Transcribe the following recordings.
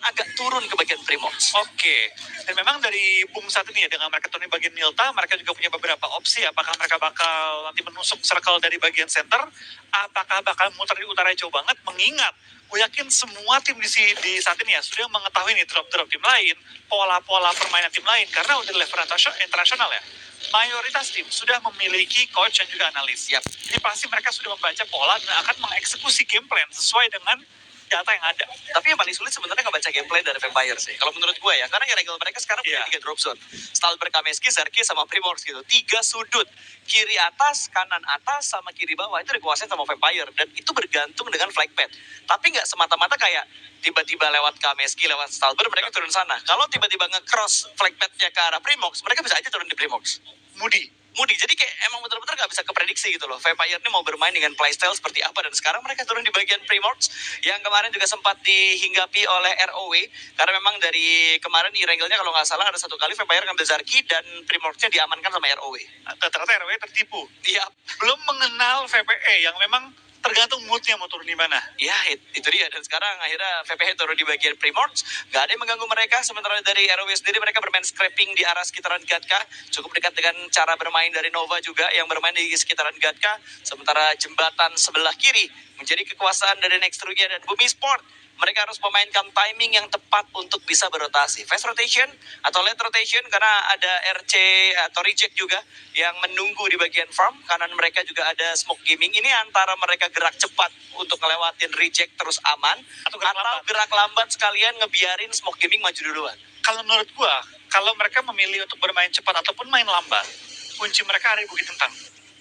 agak turun ke bagian Primoz. Oke. Dan memang dari Boom saat ini ya, dengan mereka turun di bagian Milta, mereka juga punya beberapa opsi. Apakah mereka bakal nanti menusuk circle dari bagian center, apakah bakal muter di utara jauh banget, mengingat gue yakin semua tim di saat ini ya sudah mengetahui nih drop-drop tim lain, pola-pola permainan tim lain, karena udah level internasional ya. Mayoritas tim sudah memiliki coach dan juga analis. Yap. Jadi pasti mereka sudah membaca pola dan akan mengeksekusi game plan sesuai dengan data yang ada. Tapi yang paling sulit sebenarnya ngebaca gameplay dari Vampire sih. Kalau menurut gue ya, karena irregular mereka sekarang punya 3 drop zone. Stalber, Kameski, Zarki, sama Primorsk gitu. 3 sudut. Kiri atas, kanan atas, sama kiri bawah. Itu dikuasain sama Vampire. Dan itu bergantung dengan flag pad. Tapi nggak semata-mata kayak tiba-tiba lewat Kameski, lewat Stalber, mereka turun sana. Kalau tiba-tiba nge-cross flag padnya ke arah Primorsk, mereka bisa aja turun di Primorsk. Mudi. Jadi kayak emang bener-bener gak bisa keprediksi gitu loh. Vampire ini mau bermain dengan playstyle seperti apa. Dan sekarang mereka turun di bagian Primorsk, yang kemarin juga sempat dihinggapi oleh ROW. Karena memang dari kemarin irregularnya kalau nggak salah ada satu kali Vampire ngambil Zarki dan Primorsknya diamankan sama ROW. Ternyata ROW tertipu. Iya. Belum mengenal VPE yang memang tergantung moodnya mau turun di mana. Ya, itu dia. Dan sekarang akhirnya VPH turun di bagian Primorsk. Gak ada yang mengganggu mereka. Sementara dari ROW sendiri mereka bermain scrapping di arah sekitaran Gatka. Cukup dekat dengan cara bermain dari Nova juga yang bermain di sekitaran Gatka. Sementara jembatan sebelah kiri menjadi kekuasaan dari Nextrunya dan Bumi Sport. Mereka harus memainkan timing yang tepat untuk bisa berotasi. Fast rotation atau late rotation karena ada RC atau reject juga yang menunggu di bagian farm. Kanan mereka juga ada smoke gaming. Ini antara mereka gerak cepat untuk ngelewatin reject terus aman. Atau gerak lambat sekalian ngebiarin smoke gaming maju duluan. Kalau menurut gua, kalau mereka memilih untuk bermain cepat ataupun main lambat, kunci mereka ada di Bukit Kentang.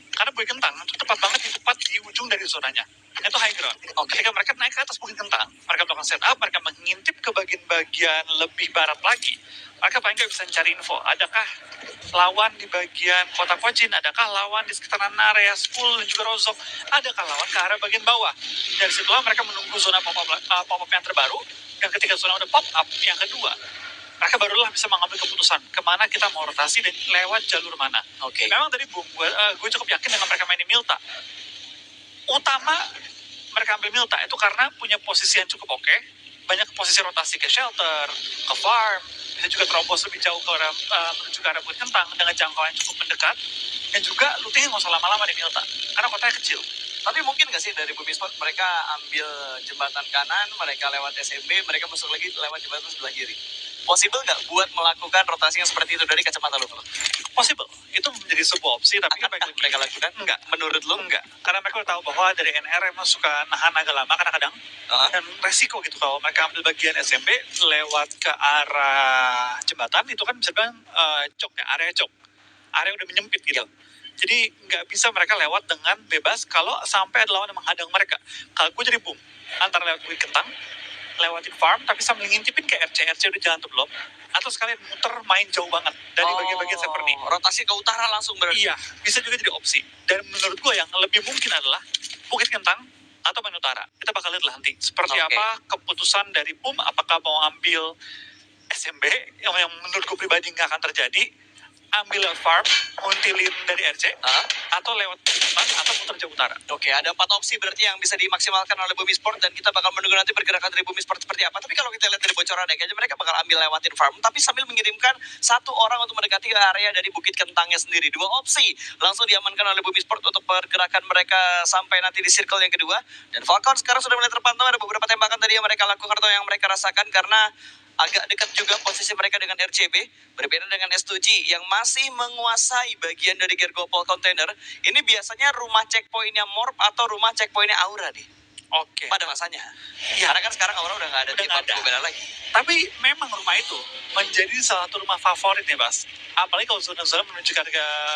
Karena Bukit Kentang itu tepat banget di ujung dari zonanya. Itu high ground. Ketika mereka naik ke atas Bukit Kentang, mereka melakukan setup, mereka mengintip ke bagian-bagian lebih barat lagi. Mereka paling nggak bisa mencari info. Adakah lawan di bagian kota Pocin? Adakah lawan di sekitaran area Spool dan juga Rozok? Adakah lawan ke arah bagian bawah? Dari situlah mereka menunggu zona pop-up yang terbaru. Dan ketika zona udah pop-up yang kedua, mereka barulah bisa mengambil keputusan kemana kita mau rotasi dan lewat jalur mana. Oke. Memang dari Boom, gue cukup yakin dengan mereka main di Milta. Utama mereka ambil Milta itu karena punya posisi yang cukup oke, banyak posisi rotasi ke shelter, ke farm, bisa juga terobos lebih jauh ke arah, menuju ke arah Bukit Kentang dengan jangkauan yang cukup mendekat, dan juga lootingnya nggak usah lama-lama di Milta, karena kotanya kecil. Tapi mungkin nggak sih dari Bumi Sport mereka ambil jembatan kanan, mereka lewat SMB, mereka masuk lagi lewat jembatan sebelah kiri. Possible nggak buat melakukan rotasi yang seperti itu dari kacamata lo? Possible. Itu menjadi sebuah opsi, tapi kan baik mereka lakukan? Enggak. Menurut lo? Enggak. Karena mereka udah tahu bahwa dari NR emang suka nahan agak lama kadang-kadang. Dan resiko gitu kalau mereka ambil bagian SMB lewat ke arah jembatan, itu kan bisa bilang cok ya, area cok. Area udah menyempit gitu. Jadi nggak bisa mereka lewat dengan bebas kalau sampai ada lawan yang menghadang mereka. Kalau gue jadi Boom, antara lewat Bukit Kentang, lewatin farm, tapi sambil ngintipin ke RC udah jalan tuh belum, atau sekalian muter main jauh banget dari bagian-bagian seperti rotasi ke utara langsung berarti. Iya, bisa juga jadi opsi. Dan menurut gue yang lebih mungkin adalah Bukit Kentang atau main utara. Kita bakal lihat lah nanti seperti apa keputusan dari Boom, apakah mau ambil SMB yang menurut gue pribadi nggak akan terjadi, ambil farm, nguntilin dari RC, atau lewat depan, atau muter jauh utara. Oke, ada 4 opsi berarti yang bisa dimaksimalkan oleh Bumi Sport, dan kita bakal menunggu nanti pergerakan dari Bumi Sport seperti apa. Tapi kalau kita lihat dari bocoran ya, kayaknya mereka bakal ambil lewatin farm, tapi sambil mengirimkan 1 orang untuk mendekati area dari Bukit Kentangnya sendiri. 2 opsi langsung diamankan oleh Bumi Sport untuk pergerakan mereka sampai nanti di circle yang kedua. Dan Falcon sekarang sudah mulai terpantau, ada beberapa tembakan tadi yang mereka lakukan atau yang mereka rasakan, karena agak dekat juga posisi mereka dengan RCB. Berbeda dengan S2G yang masih menguasai bagian dari Gergopol Container. Ini biasanya rumah checkpointnya Morp atau rumah checkpointnya Aura nih. Oke. Pada masanya. Ya. Karena kan sekarang Aura udah nggak ada tim beda lagi. Tapi memang rumah itu menjadi salah satu rumah favorit nih, Bas. Apalagi kalau zona-zona menuju ke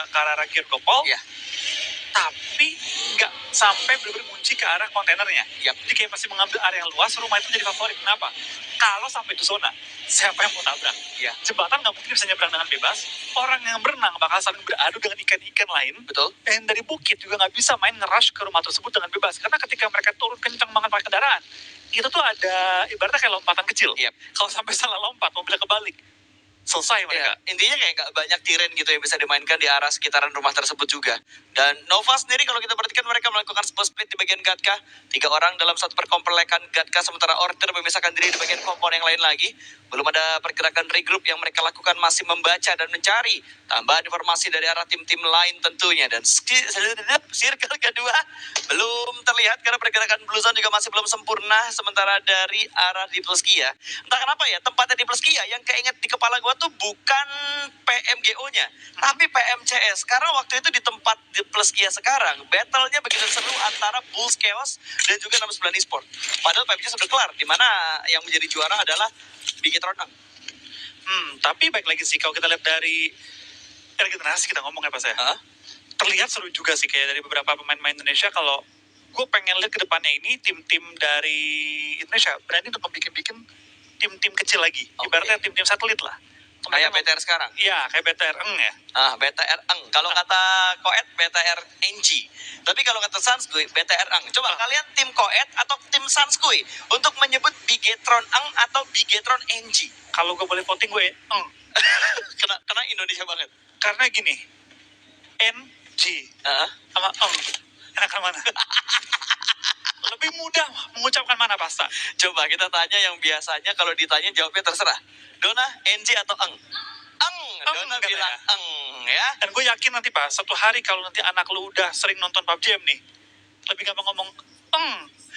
arah Gergopol. Iya. Tapi nggak sampai benar-benar kunci ke arah kontainernya. Jadi kayak masih mengambil area yang luas, rumah itu jadi favorit. Kenapa? Kalau sampai itu zona, siapa yang mau tabrak? Jembatan nggak mungkin bisa nyebrang dengan bebas. Orang yang berenang bakal saling beradu dengan ikan-ikan lain. Betul. Dan dari bukit juga nggak bisa main nge-rush ke rumah tersebut dengan bebas. Karena ketika mereka turun kencang banget pakai kendaraan, itu tuh ada ibaratnya kayak lompatan kecil. Kalau sampai salah lompat, mobilnya kebalik, selesai Ya, mereka. intinya kayak gak banyak tiren gitu yang bisa dimainkan di arah sekitaran rumah tersebut juga. Dan Nova sendiri kalau kita perhatikan mereka melakukan split di bagian Gatka. 3 orang dalam satu perkompolekan Gatka, sementara Order memisahkan diri di bagian kompon yang lain lagi. Belum ada pergerakan regroup yang mereka lakukan, masih membaca dan mencari tambahan informasi dari arah tim-tim lain tentunya. Dan circle kedua belum terlihat karena pergerakan Blue Zone juga masih belum sempurna. Sementara dari arah Deep Kia, entah kenapa ya tempatnya Deep Kia yang keinget di kepala gua tuh bukan PMGO-nya, tapi PMCS. Karena waktu itu di tempat Deep Kia sekarang, battle-nya begitu seru antara Bulls Chaos dan juga 69 Esport. Padahal PMCS sudah kelar, di mana yang menjadi juara adalah Bigetron. Tapi baik lagi sih kalau kita lihat dari regenerasi kita ngomong ya Pak saya. Terlihat seru juga sih kayak dari beberapa pemain-pemain Indonesia. Kalau gue pengen lihat ke depannya ini tim-tim dari Indonesia berani untuk bikin tim-tim kecil lagi. Ibaratnya tim-tim satelit lah. Kayak BTR sekarang? Iya, kayak BTR ya. BTR Kalau kata Koet, BTR NG. Tapi kalau kata Sanskui, BTR Coba kalian tim Koet atau tim Sanskui untuk menyebut Bigetron atau Bigetron NG. Kalau gue boleh voting gue Karena Indonesia banget. Karena gini, NG sama enakan mana? Lebih mudah mengucapkan mana pasta. Coba kita tanya yang biasanya kalau ditanya jawabnya terserah. Dona, NG atau Dona bilang ya. Dan gue yakin nanti Pak, suatu hari kalau nanti anak lu udah sering nonton PUBG nih, lebih gampang ngomong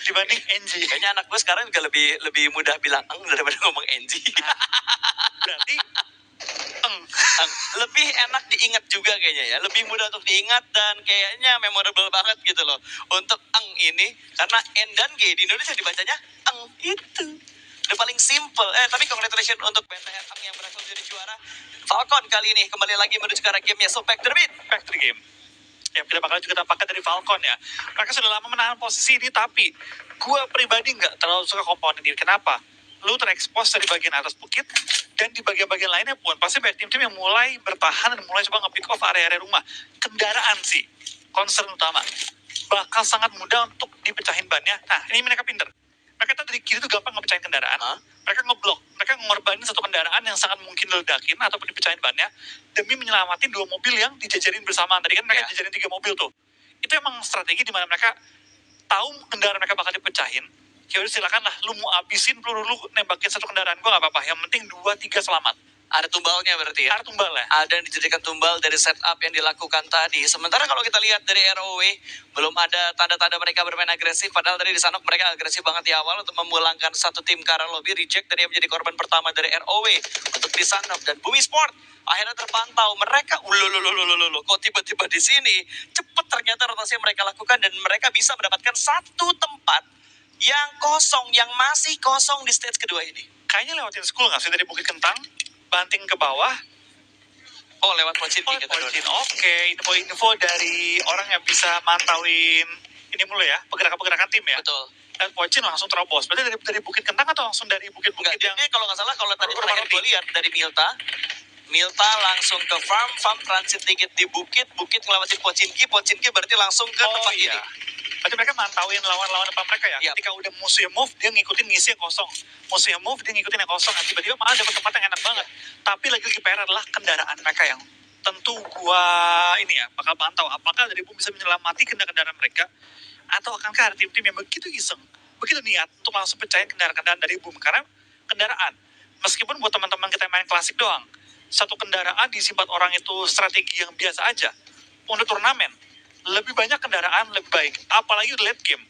dibanding NG. Kayaknya anak gue sekarang juga lebih mudah bilang daripada ngomong NG. Berarti lebih enak diingat juga kayaknya ya, lebih mudah untuk diingat dan kayaknya memorable banget gitu loh untuk ini, karena N dan G di Indonesia dibacanya itu udah paling simple. Tapi congratulations untuk BTR yang berhasil menjadi juara. Falcon kali ini kembali lagi menuju ke arah gamenya, so back to the beat. Back to the game. Ya, kita bakal juga dapatkan dari Falcon ya. Mereka sudah lama menahan posisi ini, tapi gue pribadi nggak terlalu suka komponen ini. Kenapa? Lu terekspos dari bagian atas bukit, dan di bagian-bagian lainnya pun pasti banyak tim-tim yang mulai bertahan dan mulai coba nge-pick off area-area rumah. Kendaraan sih concern utama. Bakal sangat mudah untuk dipecahin bannya. Nah, ini mereka pinter. Mereka tuh dari kiri tuh gampang ngepecahin kendaraan. Mereka ngeblok, mereka ngorbanin satu kendaraan yang sangat mungkin ledakin ataupun dipecahin bannya demi menyelamatin 2 mobil yang dijajarin bersamaan. Tadi kan mereka jajarin 3 mobil tuh. Itu emang strategi di mana mereka tahu kendaraan mereka bakal dipecahin. Ya udah silakan lah, lu mau abisin peluru lu nembakin satu kendaraan gua nggak apa-apa. Yang penting 2-3 selamat. Ada tumbalnya berarti ya? Ada tumbalnya. Ada yang dijadikan tumbal dari setup yang dilakukan tadi. Sementara kalau kita lihat dari ROW, belum ada tanda-tanda mereka bermain agresif. Padahal tadi di sana mereka agresif banget di awal untuk memulangkan satu tim ke arah lobby. Reject dari yang menjadi korban pertama dari ROW untuk di Sunrock. Dan Bumi Sport akhirnya terpantau. Mereka, kok tiba-tiba di sini? Cepat ternyata rotasi yang mereka lakukan. Dan mereka bisa mendapatkan satu tempat yang kosong, yang masih kosong di stage kedua ini. Kayaknya lewatin school nggak sih dari Bukit Kentang? Banting ke bawah. Oh, lewat Pochinki. Oke, info dari orang yang bisa mantauin ini mulu ya, pergerakan tim ya. Betul. Dan Pochin langsung terobos. Berarti dari Bukit Kentang atau langsung dari bukit-bukit yang... Jadi kalau nggak salah, kalau tadi terakhir gue lihat dari Milta langsung ke farm transit dikit di bukit ngelewatin Pochinki berarti langsung ke tempat ini. Berarti mereka mantauin lawan-lawan depan mereka ya? Ketika udah musuhnya move, dia ngikutin ngisi yang kosong. Musuhnya move, dia ngikutin yang kosong. Dan tiba-tiba malah dapat tempat yang enak banget. Tapi lagi-lagi PR adalah kendaraan mereka yang tentu gua ini ya, bakal pantau. Apakah dari Boom bisa menyelamati kendaraan mereka? Atau akankah ada tim-tim yang begitu iseng, begitu niat untuk langsung pecahin kendaraan-kendaraan dari Boom? Karena kendaraan, meskipun buat teman-teman kita yang main klasik doang, satu kendaraan disimpan orang itu strategi yang biasa aja. Untuk turnamen, lebih banyak kendaraan lebih baik, apalagi late game.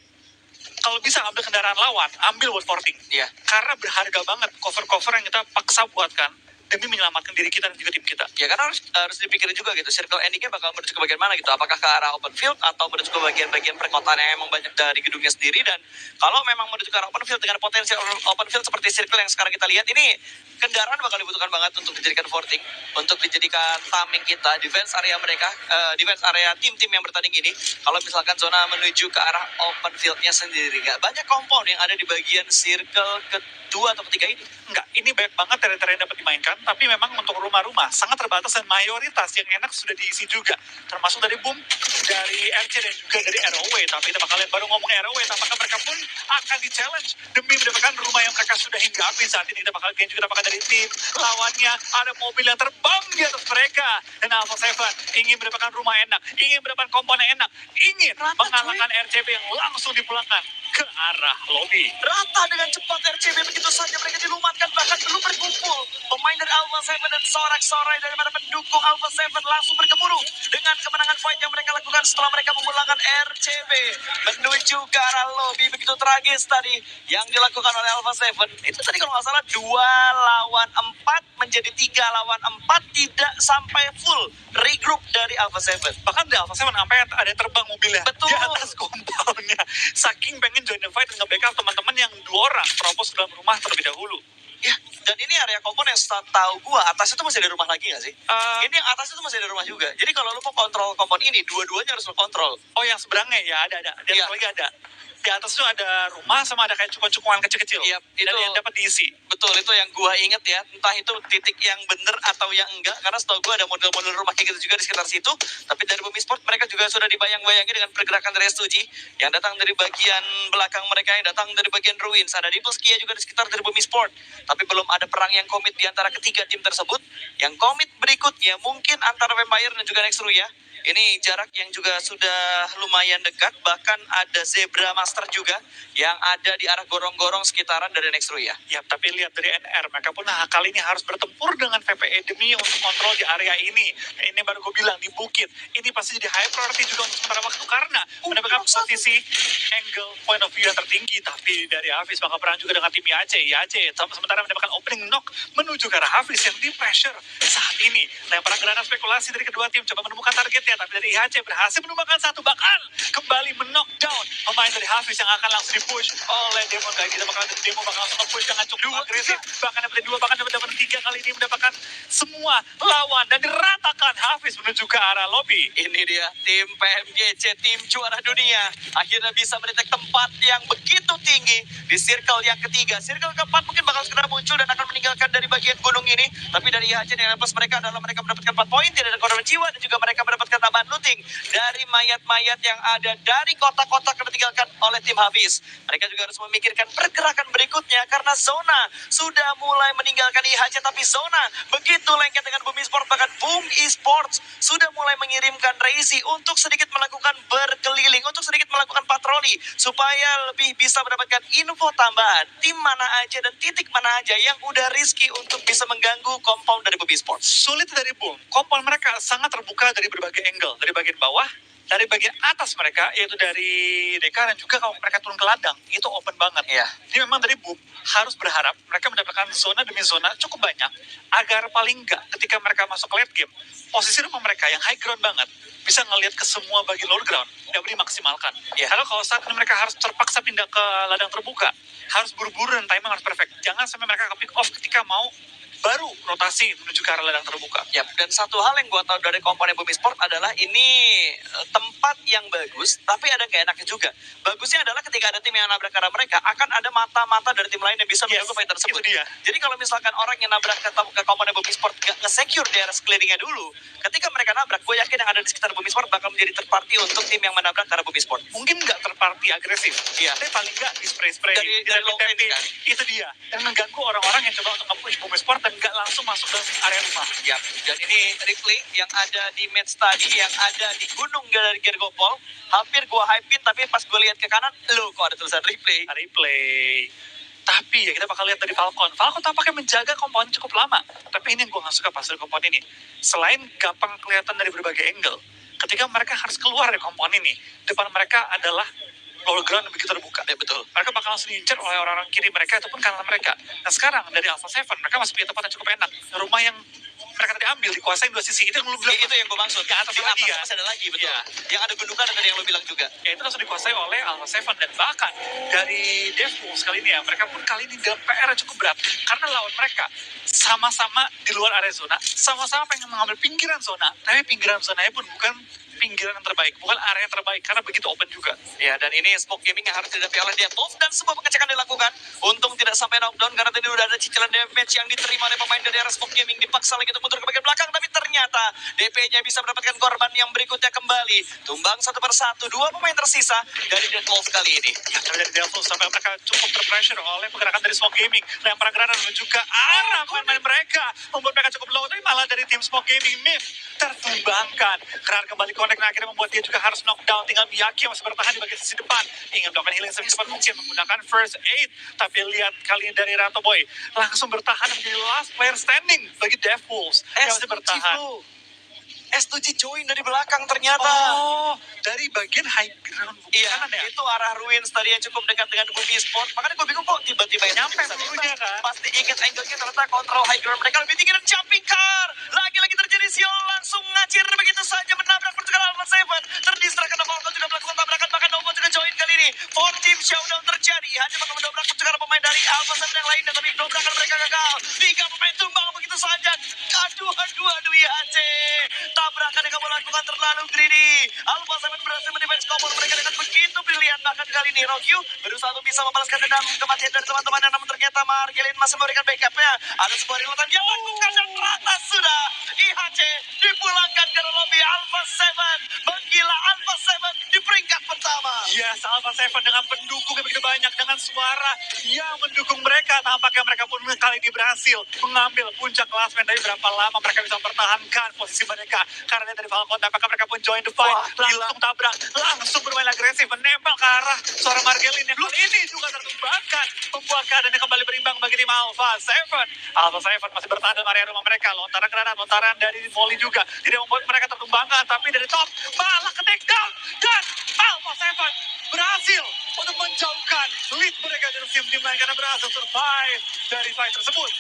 Kalau bisa ambil kendaraan lawan, ambil buat porting. Karena berharga banget cover-cover yang kita paksa buatkan demi menyelamatkan diri kita dan juga tim kita. Ya karena harus dipikirin juga gitu, circle ending-nya bakal menuju ke bagian mana gitu. Apakah ke arah open field atau menuju ke bagian-bagian perkotaan yang emang banyak dari gedungnya sendiri. Dan kalau memang menuju ke arah open field dengan potensi open field seperti circle yang sekarang kita lihat ini, kendaraan bakal dibutuhkan banget untuk dijadikan porting, untuk dijadikan taming kita, defense area mereka, defense area tim-tim yang bertanding ini. Kalau misalkan zona menuju ke arah open field-nya sendiri, gak banyak kompon yang ada di bagian circle 2 atau ketiga ini. Enggak, ini banyak banget teritori yang dapat dimainkan, tapi memang untuk rumah-rumah sangat terbatas dan mayoritas yang enak sudah diisi juga. Termasuk dari Boom, dari RC dan juga dari ROW. Tapi kita bakal lihat baru ngomong ROW, apakah mereka pun akan di-challenge demi mendapatkan rumah yang mereka sudah hinggapi saat ini. Kita bakal juga dapatkan dari tim lawannya, ada mobil yang terbang di atas mereka. Dan Alpha 7 ingin mendapatkan rumah enak, ingin mendapatkan komponen enak, ingin mengalahkan RCB yang langsung dipulangkan ke arah lobby. Rata dengan cepat RCB, begitu saja mereka dilumatkan, bahkan belum berkumpul. Pemain dari Alpha 7 dan sorak-sorai dari para pendukung Alpha 7 langsung bergemuruh dengan kemenangan fight yang mereka lakukan setelah mereka memulangkan RCB menuju ke arah lobby. Begitu tragis tadi yang dilakukan oleh Alpha 7. Itu tadi kalau nggak salah 2 lawan 4 menjadi 3 lawan 4, tidak sampai full regroup dari Alpha 7. Bahkan di Alpha 7 sampai ada yang terbang mobilnya Betul. di atas compoundnya. Saking pengen join the fight dan nge-backup teman-teman yang 2 orang propos ke dalam rumah terlebih dahulu. Ya, dan ini area kompon yang setahu gua atas itu masih ada rumah lagi nggak sih? Ini yang atas itu masih ada rumah juga. Jadi kalau lu mau kontrol kompon ini, dua-duanya harus lu kontrol. Oh, yang seberangnya ya ada. Di atas Iya. lagi ada. Di atas itu ada rumah sama ada kayak cukup-cukupan kecil-kecil. Iya, Dan itu- yang dapat diisi. Betul, itu yang gua inget ya. Entah itu titik yang bener atau yang enggak. Karena setahu gua ada model-model rumah kayak gitu juga di sekitar situ. Tapi dari Bumi Sport mereka juga sudah dibayang-bayangi dengan pergerakan dari S2G yang datang dari bagian belakang mereka, yang datang dari bagian Ruins. Ada Deeple Skia juga di sekitar dari Bumi Sport. Tapi belum ada perang yang komit di antara ketiga tim tersebut. Yang komit berikutnya mungkin antara Vampire dan juga Nextru ya. Ini jarak yang juga sudah lumayan dekat. Bahkan ada Zebra Master juga yang ada di arah gorong-gorong sekitaran dari Nextru ya. Ya, tapi lihat dari NR, mereka pun kali ini harus bertempur dengan VPE demi untuk kontrol di area ini. Ini baru gue bilang, di bukit. Ini pasti jadi high priority juga untuk sementara waktu, karena mendapatkan posisi angle point of view yang tertinggi. Tapi dari Hafiz bakal perang juga dengan tim IAC. IAC sementara mendapatkan opening knock menuju ke arah Hafiz yang di pressure saat ini. Lemparan granat spekulasi dari kedua tim, coba menemukan targetnya, tapi dari IHC berhasil menemukan satu, bahkan kembali men-knockdown pemain dari Hafiz yang akan langsung di-push oleh Demon. Kali kita bakal Demon bakal langsung nge-push dengan cukup agresif, bahkan dapat 2, bahkan dapat 3 kali ini mendapatkan semua lawan dan diratakan Hafiz menuju ke arah lobby. Ini dia tim PMGC, tim juara dunia. Akhirnya bisa mendetek tempat yang begitu tinggi di circle yang ketiga. Circle keempat mungkin bakal segera muncul dan akan meninggalkan dari bagian gunung ini. Tapi dari IHC yang plus mereka adalah mereka mendapatkan 4 poin, tidak ada korban jiwa, dan juga mereka mendapatkan tambahan looting dari mayat-mayat yang ada dari kotak-kotak yang ditinggalkan oleh tim Hafiz. Mereka juga harus memikirkan pergerakan berikutnya karena zona sudah mulai meninggalkan IHC, tapi zona begitu lengket dengan Boom Esports, bahkan Boom Esports sudah mulai mengirimkan Reisi untuk sedikit melakukan berkeliling, untuk sedikit melakukan patroli supaya lebih bisa mendapatkan info tambahan tim mana aja dan titik mana aja yang udah risky untuk bisa mengganggu compound dari Boom Esports. Sulit dari Boom, kompon mereka sangat terbuka dari berbagai angle, dari bagian bawah, dari bagian atas mereka, yaitu dari Deka, dan juga kalau mereka turun ke ladang, itu open banget. Iya. Jadi memang dari Boom harus berharap mereka mendapatkan zona demi zona cukup banyak, agar paling enggak ketika mereka masuk ke late game, posisi rumah mereka yang high ground banget, bisa ngelihat ke semua bagian lower ground, dapat dimaksimalkan. Iya. Karena kalau saat ini mereka harus terpaksa pindah ke ladang terbuka, harus buru-buru dan timing harus perfect. Jangan sampai mereka ke pick off ketika mau baru rotasi menuju ke arah ladang terbuka. Yap, dan satu hal yang gue tahu dari komponen Bumi Sport adalah ini tempat yang bagus, tapi ada gak enaknya juga. Bagusnya adalah ketika ada tim yang nabrak ke arah mereka, akan ada mata-mata dari tim lain yang bisa mengganggu fight tersebut. Itu dia. Jadi kalau misalkan orang yang nabrak ke komponen Bumi Sport gak nge-secure di area sekelilingnya dulu, ketika mereka nabrak, gue yakin yang ada di sekitar Bumi Sport bakal menjadi third party untuk tim yang menabrak ke arah Bumi Sport. Mungkin nggak terparti agresif, Iya. tapi paling nggak di spray-spray, Dari low range, kan? Itu dia, yang mengganggu orang-orang yang coba untuk nge-push Bumi Sport dan nggak langsung masuk dalam area rumah. Yap, dan ini replay yang ada di match tadi, yang ada di gunung dari Gergopol. Hampir gue hype-in, tapi pas gue lihat ke kanan, loh kok ada tulisan replay. Replay. Tapi ya kita bakal lihat dari Falcon. Falcon tampaknya menjaga kompon cukup lama. Tapi ini yang gue gak suka pas dari kompon ini. Selain gampang kelihatan dari berbagai angle, ketika mereka harus keluar dari kompon ini, depan mereka adalah lower ground yang begitu terbuka. Ya betul. Mereka bakal langsung diincar oleh orang-orang kiri mereka ataupun kanan mereka. Nah sekarang dari Alpha 7, mereka masih punya tempat yang cukup enak. Rumah yang mereka tadi ambil, dikuasai dua sisi. Itu yang lu bilang. Itu yang gue maksud. Yang atas Di lagi ya. masih ada lagi, betul. Iya. Yang ada gundukan tadi yang lo bilang juga. Ya itu langsung dikuasai oleh Alpha 7, dan bahkan dari Devils kali ini ya, mereka pun kali ini dalam PR yang cukup berat karena lawan mereka sama-sama di luar area zona, sama-sama pengen mengambil pinggiran zona, tapi pinggiran zonanya pun bukan pinggiran yang terbaik, bukan area yang terbaik, karena begitu open juga. Ya, dan ini Smoke Gaming yang harus dihadapi oleh Deadwolf dan sebuah pengecekan dilakukan. Untung tidak sampai knockdown karena tadi udah ada cicilan damage yang diterima oleh pemain dari arah Smoke Gaming. Dipaksa lagi untuk mundur ke bagian belakang, tapi ternyata DP-nya bisa mendapatkan korban yang berikutnya kembali. Tumbang satu persatu, dua pemain tersisa dari Deadwolf kali ini. Ya, tapi dari Devils sampai mereka cukup terpressure oleh pergerakan dari Smoke Gaming. Lempar granat menuju ke arah pemain mereka, membuat mereka cukup low, tapi malah dari tim Smoke Gaming, Mif tertumbangkan. Granat kembali connect, nah akhirnya membuat dia juga harus knockdown. Tinggal Miyaki yang masih bertahan di bagian sisi depan, ingin melakukan healing secepat mungkin menggunakan first aid. Tapi lihat kali ini dari Rato Boy langsung bertahan menjadi last player standing bagi Devils yang masih bertahan. S7 join dari belakang ternyata. Oh, dari bagian high ground Iya, kanan ya? itu arah Ruins tadi yang cukup dekat dengan Bumi Sport. Makanya gue bingung kok tiba-tiba yang Nyampe dulunya kan? Pasti ingat angle-nya ternyata kontrol high ground mereka lebih tinggi dan jumping car. Lagi-lagi terjadi Sion langsung ngacir begitu saja menabrak pertukaran Alpha 7. Terdistrak karena Falcon juga melakukan tabrakan, bahkan Novo juga join kali ini. 4 team showdown terjadi. Hanya bakal mendobrak pertukaran pemain dari Alpha 7 yang lainnya, tapi dobrakan mereka gagal. 3 pemain tumbang begitu saja. Aduh, IHC. Tabrakan yang kamu lakukan terlalu greedy. Alpha 7 berhasil mendefense combo mereka dengan begitu brilian. Bahkan kali ini Rokyu berusaha untuk bisa membalaskan dendam kematian dari teman-temannya, namun ternyata Margelin masih memberikan backupnya. Ada sebuah reloadan yang lakukan dan rata sudah. IHC dipulangkan ke lobby. Alpha 7 menggila. Alpha 7 di peringkat pertama. Yes, Alpha 7 dengan pendukung yang begitu banyak, dengan suara yang mendukung mereka. Tampaknya mereka pun kali ini berhasil mengambil puncak klasmen. Dari berapa lama mereka bisa mempertahankan posisi mereka. Karena dari Falcon, tampaknya mereka pun join the fight. Langsung tabrak, langsung bermain agresif, menembak ke arah seorang Margelin yang kali ini juga tertumbangkan. Membuat keadaannya kembali berimbang bagi tim Alpha 7. Alpha 7 masih bertahan dalam area rumah mereka. Lontaran granat, lontaran dari Molly juga tidak membuat mereka tertumbangkan. Tapi dari top malah ke take down. Dan Alpha 7 berhasil untuk menjauhkan lead mereka dari tim-tim lain karena berhasil survive dari fight tersebut.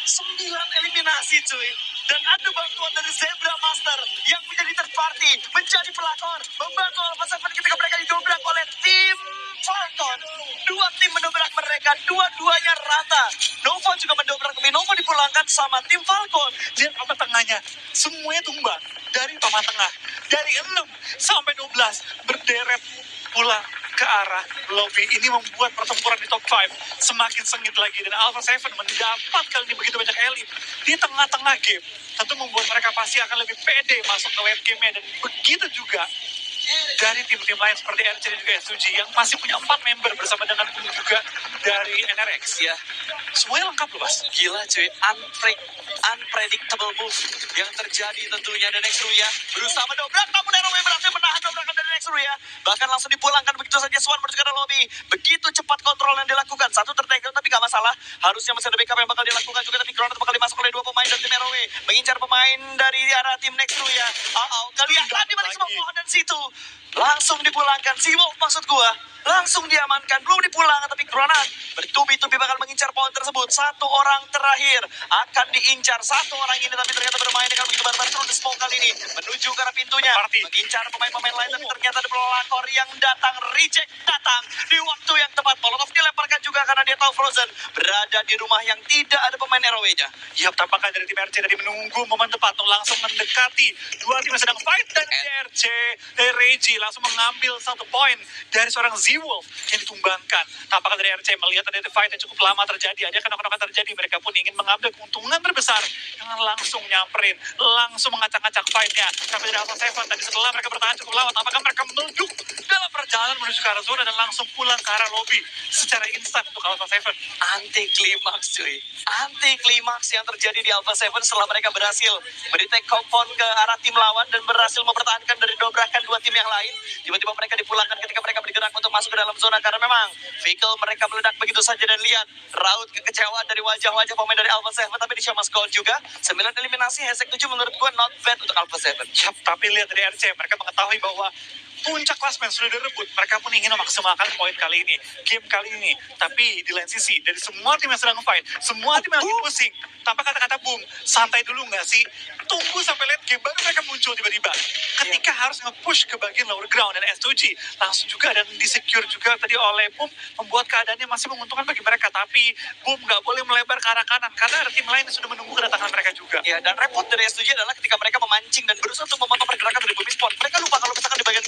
9 eliminasi cuy. Dan ada bantuan dari Zebra Master yang menjadi third party, menjadi pelakor, membantu Alpha 7 ketika mereka didobrak oleh tim Falcon. 2 tim mendobrak mereka, dua-duanya rata. Novo juga mendobrak, tapi Novo dipulangkan sama tim Falcon. Lihat apa tengahnya, semuanya tumbang dari papan tengah. Dari 6 sampai 12 berderet pulang ke arah lobby. Ini membuat pertempuran di top 5 semakin sengit lagi. Dan Alpha 7 mendapatkan ini begitu banyak elit di tengah-tengah game. Tentu membuat mereka pasti akan lebih pede masuk ke late game-nya. Dan begitu juga dari tim-tim lain seperti RC dan juga S2G yang masih punya 4 member bersama dengan Bung juga dari NRX. Ya, Semuanya lengkap loh, Mas. gila cuy, unpredictable move yang terjadi tentunya. Dan Nexruya berusaha mendobrak, namun ROW berhasil menahan dobrakan dari Nexruya. Bahkan langsung dipulangkan begitu saja. Swan menuju ke lobby. Begitu cepat kontrol yang dilakukan. Satu tertackle tapi gak masalah. Harusnya masih ada backup yang bakal dilakukan juga, tapi Granat bakal dimasuk oleh 2 pemain dari tim ROW. Mengincar pemain dari arah tim Nexruya. Kelihatan di balik semua pohon dan situ. Langsung dipulangkan. Siwok maksud gua. Langsung diamankan, belum dipulangkan, tapi Granat bertubi-tubi bakal mengincar pohon tersebut. 1 orang terakhir akan diincar. 1 orang ini tapi ternyata bermain dengan begitu barbar. Terus smoke kali ini menuju ke arah pintunya, mengincar pemain-pemain lain, tapi ternyata ada pelakor yang datang, reject datang di waktu yang tepat. Molotov dilemparkan juga karena dia tahu Frozen berada di rumah yang tidak ada pemain ROW-nya. Yap, tampaknya dari tim RC tadi menunggu momen tepat untuk langsung mendekati 2 tim yang sedang fight. Dan RC dari Reggie langsung mengambil 1 poin dari seorang Z-Wolf yang ditumbangkan. Tampaknya dari RC melihat ada fight yang cukup lama terjadi, ada knock-knockan terjadi, mereka pun ingin mengambil keuntungan terbesar dengan langsung nyamperin, langsung ngacak-ngacak fight-nya. Tapi dari Alpha 7 tadi setelah mereka bertahan cukup lama, tampaknya mereka meleduk dalam perjalanan menuju ke arah zona dan langsung pulang ke arah lobby secara instan untuk Alpha 7. Anti klimaks cuy, anti klimaks yang terjadi di Alpha 7 setelah mereka berhasil take compound ke arah tim lawan dan berhasil mempertahankan dari dobrakan 2 tim yang lain. Tiba-tiba mereka dipulangkan ketika mereka bergerak untuk masuk ke dalam zona karena memang vehicle mereka meledak begitu saja. Dan lihat raut kekecewaan dari wajah-wajah pemain dari Alpha 7. Tapi di Shama Score juga 9 eliminasi. Hesek 7 menurut gue not bad untuk Alpha 7. Yap, tapi lihat dari RC, mereka mengetahui bahwa puncak klasmen sudah direbut. Mereka pun ingin memaksimalkan poin kali ini, game kali ini. Tapi di lain sisi, dari semua tim yang sedang fight, semua tim yang lagi pusing, tanpa kata-kata boom, santai dulu nggak sih? Tunggu sampai late game, baru mereka muncul tiba-tiba. Ketika harus nge-push ke bagian lower ground, dan S2G langsung juga dan di-secure juga tadi oleh Boom, membuat keadaannya masih menguntungkan bagi mereka. Tapi Boom nggak boleh melebar ke arah kanan, karena ada tim lain yang sudah menunggu kedatangan mereka juga. Ya, dan repot dari S7 adalah ketika mereka memancing dan berusaha untuk memotong pergerakan dari Bumi Sport. Mereka lupa kalau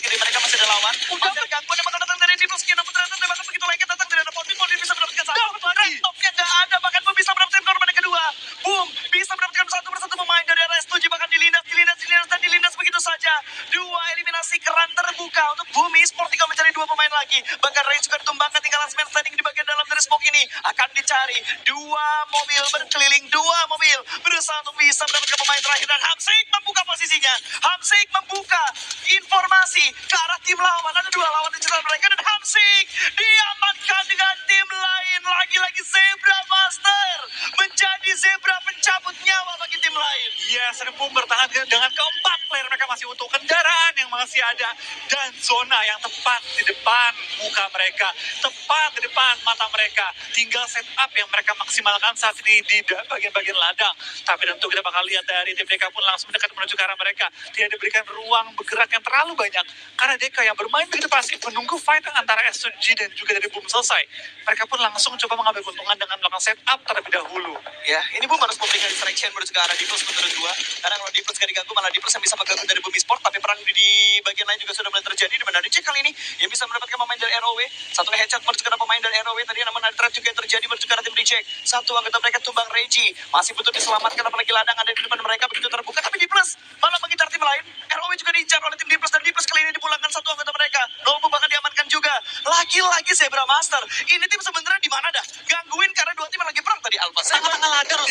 kiri mereka masih ada lawan. Ada gangguan yang bakal datang dari Diplus Kia, namun ternyata tembakan begitu lagi datang dari ada Pondi bisa mendapatkan satu. Topnya nggak ada, bahkan Boom bisa mendapatkan korban yang kedua. Boom bisa mendapatkan satu persatu pemain dari arah S7, bahkan dilindas begitu saja. Dua eliminasi keran terbuka untuk Boom Esports, tinggal mencari dua pemain lagi. Bahkan Ray juga ditumbangkan, tinggal last man standing di bagian dalam dari smoke ini. Akan dicari dua mobil berkeliling, dua mobil berusaha untuk bisa mendapatkan pemain terakhir, dan Hamsik membuka posisinya. Hamsik membuka informasi ke arah tim lawan. Ada dua lawan digital mereka, dan Hamsik diamankan dengan tim lain. Lagi-lagi Zebra Master menjadi Zebra pencabut nyawa bagi tim lain. Yes, dan Boom bertahan dengan keempat player mereka masih utuh, kendaraan yang masih ada, dan zona yang tepat di depan muka mereka, tepat di depan mata mereka. Tinggal setup yang mereka maksimalkan saat ini di bagian-bagian ladang. Tapi tentu kita bakal lihat dari tim DK pun langsung mendekat menuju ke arah mereka. Tidak diberikan ruang bergerak yang terlalu banyak, karena DK yang bermain begitu pasif menunggu fight antara S2G dan juga dari Boom selesai. Mereka pun langsung coba mengambil keuntungan dengan melakukan setup terlebih dahulu. Ya, ini Boom harus memberikan distraction menuju ke arah Diplus menurut gua. Karena kalau Diplus gak diganggu, malah Diplus yang bisa mengganggu dari Boom Esports. Tapi perang di bagian lain juga sudah mulai terjadi, di mana Reject kali ini yang bisa mendapatkan pemain dari ROW. Satu headshot menuju ke arah pemain dari ROW tadi, namun ada trap juga yang terjadi menuju ke arah tim Reject. Satu anggota mereka tumbang, Reggie masih butuh diselamatkan, apalagi ladang ada di depan mereka begitu terbuka. Tapi Diplus malah mengincar tim lain. ROW juga diincar oleh tim Diplus, dan Diplus kali ini dipulangkan satu anggota mereka. Nobu bahkan diamankan juga. Lagi-lagi Zebra Master. Ini tim sebenarnya di mana dah? Gangguin karena dua tim lagi perang tadi, Alpha. Tengah-tengah ladang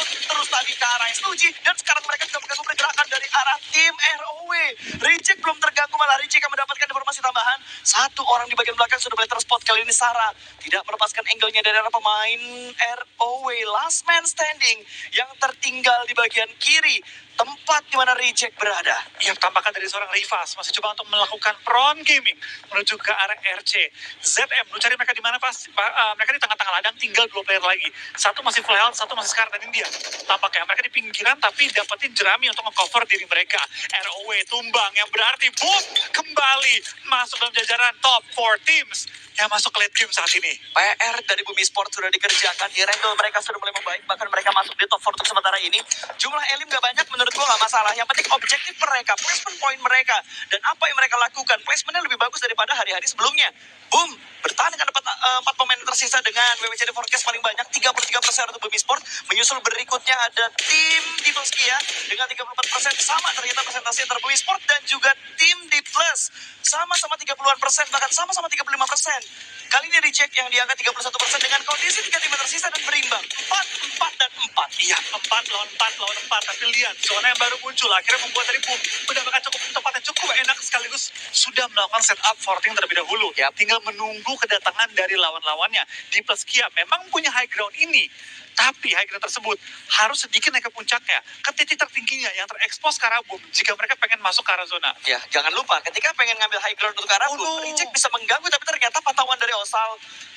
Terus tadi ke arah S2G, dan sekarang mereka juga mengganggu pergerakan dari arah tim ROW. Reject belum terganggu, malah Reject akan mendapatkan informasi tambahan. Satu orang di bagian belakang sudah mulai terspot. Kali ini Sarah tidak melepaskan angle-nya dari arah pemain ROW. Last man standing yang tertinggal di bagian kiri, tempat di mana Reject berada. Ya, tampakkan dari seorang Rivas masih coba untuk melakukan prone gaming menuju ke arah RC. ZM mencari mereka di mana pas? Mereka di tengah-tengah ladang, tinggal dua player lagi. Satu masih full health, satu masih scar, dan ini dia. Tampaknya mereka di pinggiran tapi dapetin jerami untuk nge-cover diri mereka. ROW tumbang, yang berarti Boom kembali masuk dalam jajaran top 4 teams yang masuk ke late game saat ini. PR dari Boom Esports sudah dikerjakan, di rangle mereka sudah mulai membaik, bahkan mereka masuk di top 4 untuk sementara ini. Jumlah elim gak banyak, menurut gua gak masalah. Yang penting objektif mereka, placement point mereka, dan apa yang mereka lakukan, placementnya lebih bagus daripada hari-hari sebelumnya. Boom bertahan dengan 4 pemain tersisa dengan WWCD forecast paling banyak 33% untuk Boom Esports. Menyusul berikutnya ada tim Diplus Kia dengan 34%. Sama ternyata presentasi antara Boom Esports dan juga tim Diplus, sama-sama 30-an%, bahkan sama-sama 35%. Kali ini Reject yang di angka 31% dengan kondisi 3 tim tersisa dan berimbang 4 dan 4. Iya, 4 lawan 4. Tapi lihat, zona yang baru muncul akhirnya membuat dari Boom mendapatkan cukup tempat yang cukup enak, sekaligus sudah melakukan setup forting terlebih dahulu. Yap. Tinggal menunggu kedatangan dari lawan-lawannya. Diplus Kia memang punya high ground ini, tapi high ground tersebut harus sedikit naik ke puncaknya, ke titik tertingginya yang terekspos ke arah Boom jika mereka pengen masuk ke arah zona. Ya, jangan lupa ketika pengen ngambil high ground untuk arah Boom, Reject bisa mengganggu, tapi ternyata pantauan dari Osal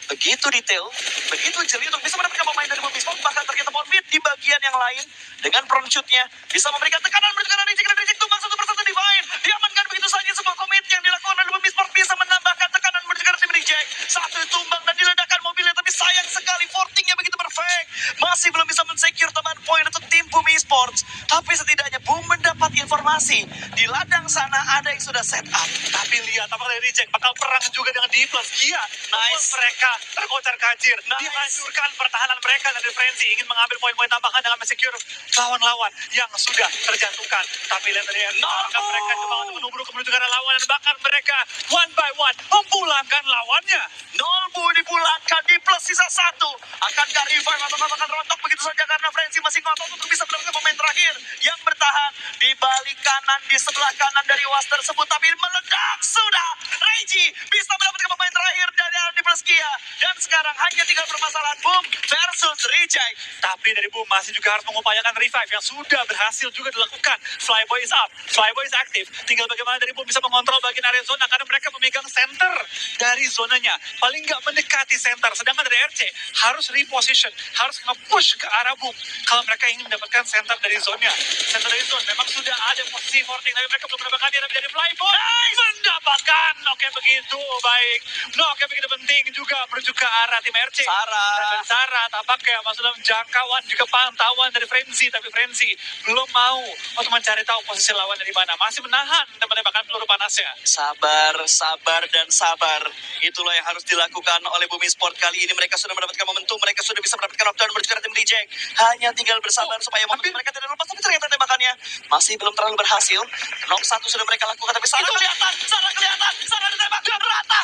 begitu detail, begitu jeli untuk bisa mendapatkan pemain dari Boom Esports. Bahkan ternyata Bonbit di bagian yang lain dengan front shoot-nya bisa memberikan tekanan menuju ke arah Reject, dan Reject tumbang satu persatu Divine. Diamankan begitu saja, sebuah komit yang dilakukan oleh Boom Esports bisa menambahkan tekanan menuju ke arah tim Reject. Satu tumbang dan diledakkan mobilnya, tapi sayang sekali fortingnya begitu perfect. Masih belum bisa men-secure tambahan poin untuk tim Boom Esports. Tapi setidaknya Boom mendapat informasi di ladang sana ada yang sudah set up. Tapi lihat, apakah dari Reject bakal perang juga dengan Diplus Kia. Nice. Mereka terkocar kacir, dihancurkan pertahanan mereka, dan Differency ingin mengambil poin-poin tambahan dengan secure lawan-lawan yang sudah terjatuhkan. Tapi lihat dari mereka coba untuk menubruk menuju ke arah lawan, dan bahkan mereka one by one memulangkan lawannya. Nolbu dipulangkan, di plus sisa 1. Akankah revive atau akan rontok begitu saja, karena Frenzy masih ngotot untuk bisa mendapatkan pemain terakhir yang bertahan di balik kanan, di sebelah kanan dari was tersebut. Tapi meledak sudah. Reggie bisa mendapatkan pemain terakhir dari di plus Kia, dan sekarang hanya tinggal permasalahan Boom versus Reject. Tapi dari Boom masih juga harus mengupayakan revive yang sudah berhasil juga dilakukan. Flyboy is up, Flyboy is aktif. Tinggal bagaimana dari Boom bisa mengontrol bagian area zona, karena mereka memegang center dari zonanya, paling nggak mendekati center. Sedangkan dari RC harus reposition, harus nge-push ke arah Boom kalau mereka ingin mendapatkan center dari zonanya. Center dari zone memang sudah ada posisi forting, tapi mereka belum mendapatkan dia dari Flyboy. Nice! Mendapatkan, oke, begitu itu baik. Knock yang begitu penting juga menuju ke arah tim RC. Sarah. Dan Sarah tampaknya masuk dalam jangkauan juga pantauan dari Frenzy, tapi Frenzy belum mau untuk mencari tahu posisi lawan dari mana. Masih menahan dan menembakkan peluru panasnya. Sabar, sabar, dan sabar. Itulah yang harus dilakukan oleh Bumi Sport kali ini. Mereka sudah mendapatkan momentum, mereka sudah bisa mendapatkan knockdown menuju ke tim reject. Hanya tinggal bersabar supaya momentum mereka tidak lepas. Tapi ternyata tembakannya masih belum terlalu berhasil. Knock 1 sudah mereka lakukan, tapi Sarah kelihatan, Sarah ditembak, rata,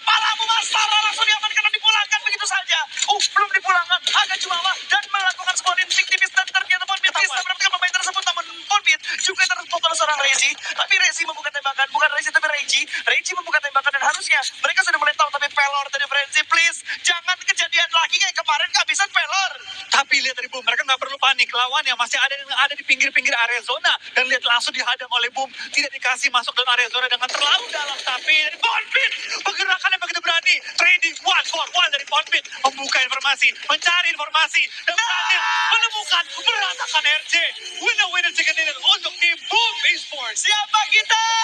palamu mas, Sarah langsung diamankan dan dipulangkan begitu saja. Belum dipulangkan, agak jumawa dan melakukan sebuah infiktivis dan ternyata Bonbit bisa mendapatkan pemain tersebut. Namun Bonbit juga terpukul oleh seorang Rezi. Tapi Rezi membuka tembakan, bukan Rezi tapi Reggie membuka tembakan dan harusnya mereka sudah mulai tahu. Tapi pelor dari Frenzy, please jangan kejadian lagi kayak kemarin kehabisan pelor. Tapi lihat dari Boom, mereka nggak perlu panik. Lawan yang masih ada di pinggir-pinggir area zona. Dan lihat langsung dihadang oleh Boom. Tidak dikasih masuk dalam area zona dengan terlalu dalam. Tapi dari Bonbit, pergerakannya begitu berani. Trading 1-for-1 dari Bonbit. Membuka informasi, mencari informasi. Dan berhasil menemukan, meratakan RC. Winner-winner chicken dinner untuk tim Boom Esports. Siapa kita?